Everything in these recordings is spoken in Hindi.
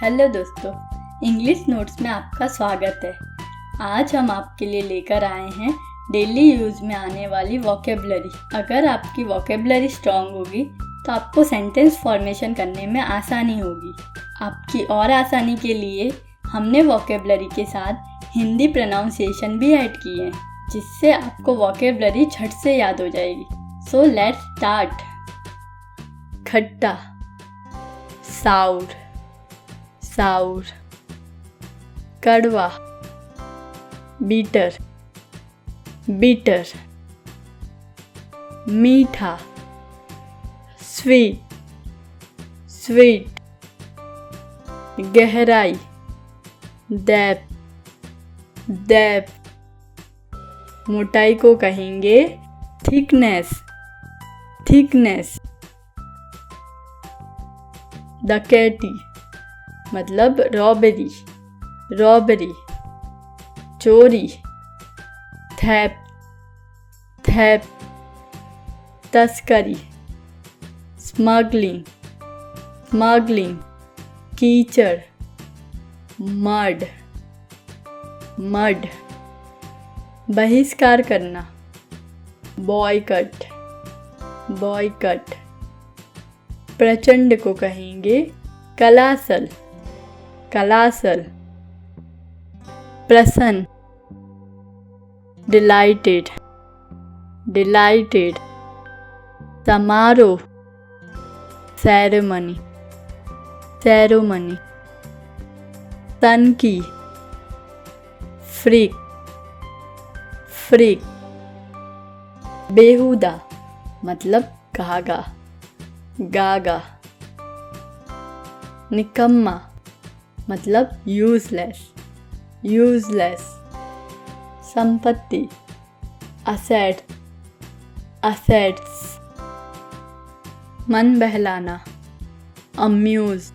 हेलो दोस्तों, इंग्लिश नोट्स में आपका स्वागत है। आज हम आपके लिए लेकर आए हैं डेली यूज़ में आने वाली वोकेबलरी। अगर आपकी वोकेबलरी स्ट्रॉन्ग होगी तो आपको सेंटेंस फॉर्मेशन करने में आसानी होगी। आपकी और आसानी के लिए हमने वोकेबलरी के साथ हिंदी प्रोनाउंसिएशन भी ऐड किए हैं, जिससे आपको वोकेबलरी झट से याद हो जाएगी। So let's start. खट्टा, साउर, साउर। कड़वा, बीटर, बीटर। मीठा, स्वीट, स्वीट। गहराई, डेप्थ, डेप्थ। मोटाई को कहेंगे थिकनेस, थिकनेस। डकैती मतलब रॉबरी, रॉबरी। चोरी, थेफ्ट, थेफ्ट। तस्करी, स्मगलिंग, स्मगलिंग। कीचड़, मड, मड। बहिष्कार करना, बॉयकट, बॉयकट। प्रचंड को कहेंगे कलासल, कलासल। प्रसन्न, डिलाइटेड, डिलाइटेड। समारोह, सेरेमनी, सेरेमनी। सन की, फ्रीक, फ्रीक। बेहुदा मतलब गागा, गागा। निकम्मा मतलब यूजलेस, यूजलेस। संपत्ति, असेट, असेट्स। मन बहलाना, अम्यूज,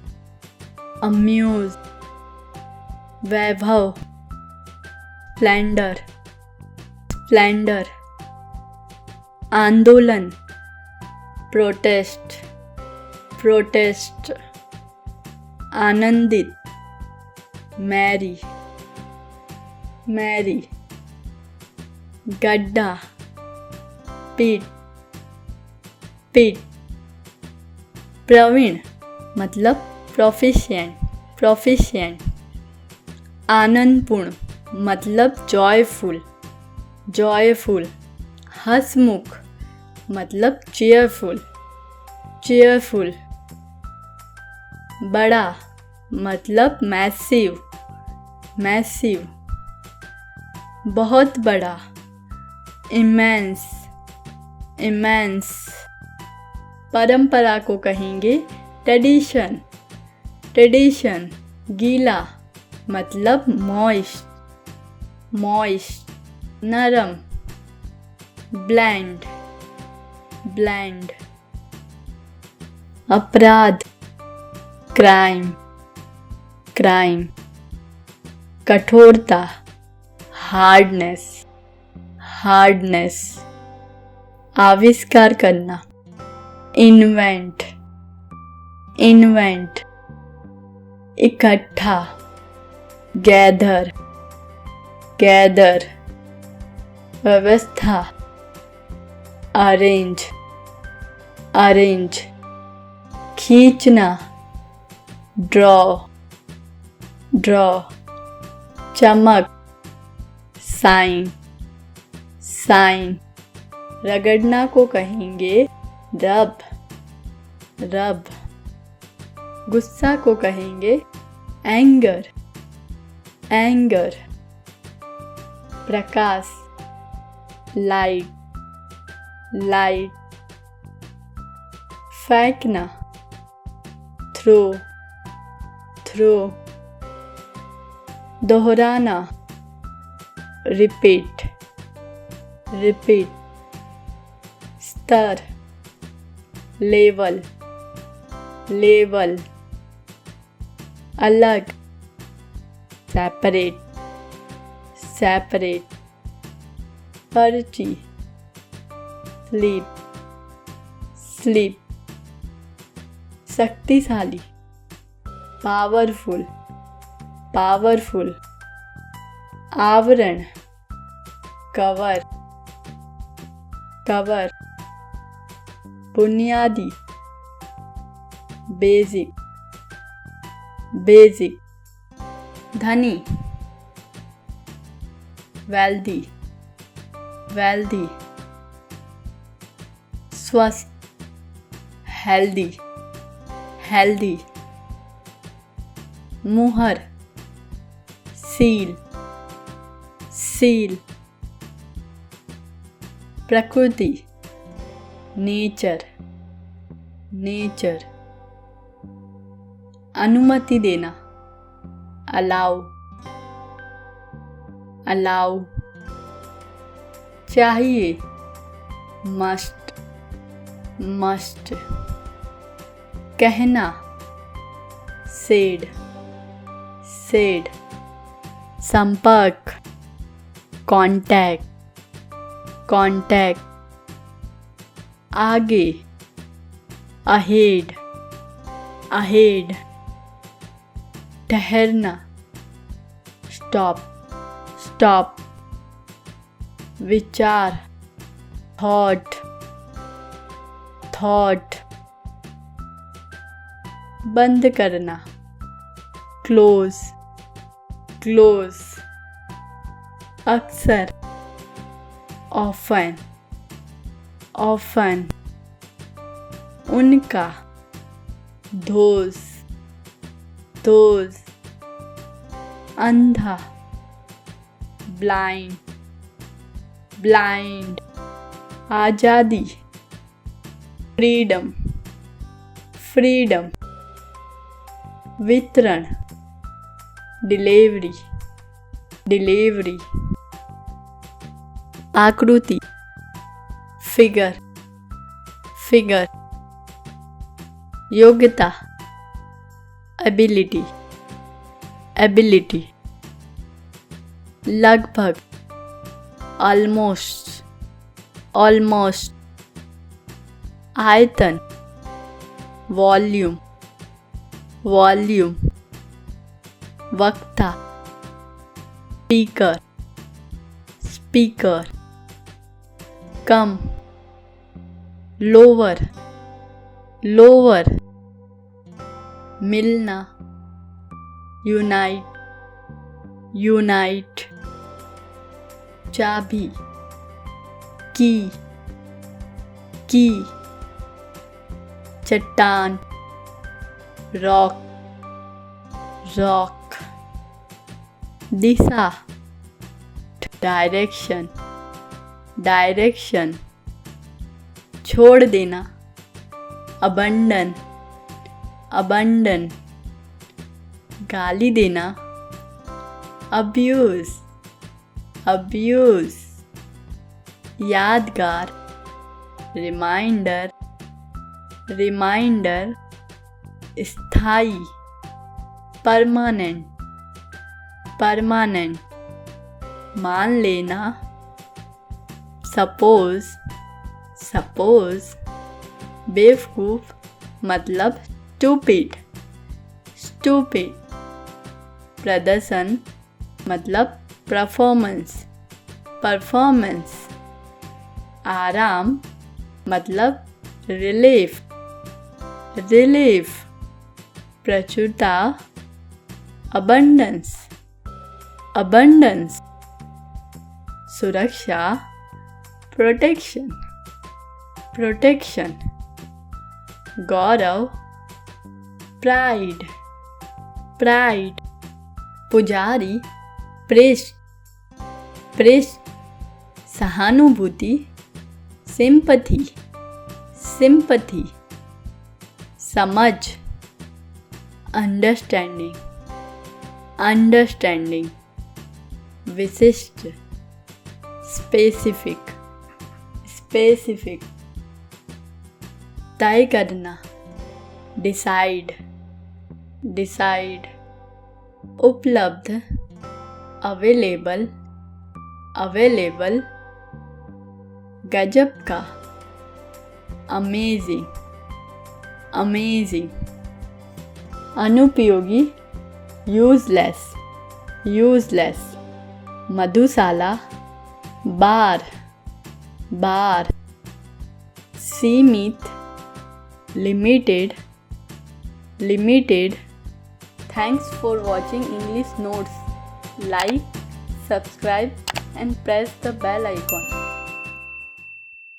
अम्यूज। वैभव, स्प्लेंडर, स्प्लेंडर। आंदोलन, प्रोटेस्ट, प्रोटेस्ट। आनंदित, मैरी, मैरी। गड्ढा, पिट, पिट। प्रवीण मतलब प्रोफिशिएंट, प्रोफिशिएंट। आनंदपूर्ण मतलब जॉयफुल, जॉयफुल। हंसमुख मतलब चीयरफुल, चीयरफुल। बड़ा मतलब मैसिव, मैसिव। बहुत बड़ा, इमेंस, इमेंस। परंपरा को कहेंगे ट्रेडिशन, ट्रेडिशन। गीला मतलब मॉइस्ट, मॉइस्ट। नरम, ब्लेंड, ब्लेंड। अपराध, क्राइम, क्राइम। कठोरता, हार्डनेस, हार्डनेस। आविष्कार करना, इन्वेंट, इन्वेंट। इकट्ठा, गैदर, गैदर। व्यवस्था, अरेंज, अरेंज। खींचना, ड्रॉ, ड्रॉ। चमक, साइन, साइन। रगड़ना को कहेंगे रब, रब। गुस्सा को कहेंगे एंगर, एंगर। प्रकाश, लाइट, लाइट। फेंकना, थ्रो, थ्रो। दोहराना, रिपीट, रिपीट। स्तर, लेवल, लेवल। अलग, सेपरेट, सेपरेट। पर्ची, स्लीप, स्लीप। शक्तिशाली, पावरफुल, पावरफुल। आवरण, कवर, कवर। बुनियादी, बेसिक, बेसिक। धनी, वेल्दी, वेल्दी। स्वस्थ, हेल्दी, हेल्दी। मुहर, सील, सील। प्रकृति, नेचर, नेचर। अनुमति देना, अलाउ, अलाउ। चाहिए, मस्ट, मस्ट। कहना, सेड, सेड। संपर्क, कांटेक्ट, कांटेक्ट। आगे, अहेड, अहेड। ठहरना, स्टॉप, स्टॉप। विचार, थॉट, थॉट। बंद करना, क्लोज, क्लोज। अक्सर, ऑफन, ऑफन। उनका, दोज, दोज। अंधा, ब्लाइंड, ब्लाइंड। आज़ादी, फ्रीडम, फ्रीडम। वितरण, डिलीवरी, डिलीवरी। आकृति, फिगर, फिगर। योग्यता, एबिलिटी, एबिलिटी। लगभग, ऑलमोस्ट, ऑलमोस्ट। आयतन, वॉल्यूम, वॉल्यूम। वक्ता, स्पीकर, स्पीकर। कम, लोअर, लोअर। मिलना, यूनाइट, यूनाइट। चाबी, की, की। चट्टान, रॉक, रॉक। दिशा, डायरेक्शन, डायरेक्शन। छोड़ देना, अबंडन, अबंडन। गाली देना, अब्यूज, अब्यूज। यादगार, रिमाइंडर, रिमाइंडर। स्थायी, परमानेंट, परमानेंट। मान लेना, सपोज, सपोज। बेवकूफ मतलब स्टूपिड, स्टूपिड। प्रदर्शन मतलब परफॉर्मेंस, परफॉर्मेंस। आराम मतलब रिलीफ, रिलीफ। प्रचुरता, अबंडेंस, अबंडेंस। सुरक्षा, प्रोटेक्शन, प्रोटेक्शन। गौरव, प्राइड, प्राइड। पुजारी, प्रेस्ट, प्रेस्ट। सहानुभूति, सिंपथी, सिंपथी। समझ, अंडरस्टैंडिंग, अंडरस्टैंडिंग। विशिष्ट, स्पेसिफिक, स्पेसिफिक। तय करना, डिसाइड, डिसाइड। उपलब्ध, अवेलेबल, अवेलेबल। गजब का, अमेजिंग, अमेजिंग। अनुपयोगी यूजलेस यूजलेस। मधुशाला बार बार। सीमित limited limited. Thanks for watching English Notes. Like, subscribe and press the bell icon.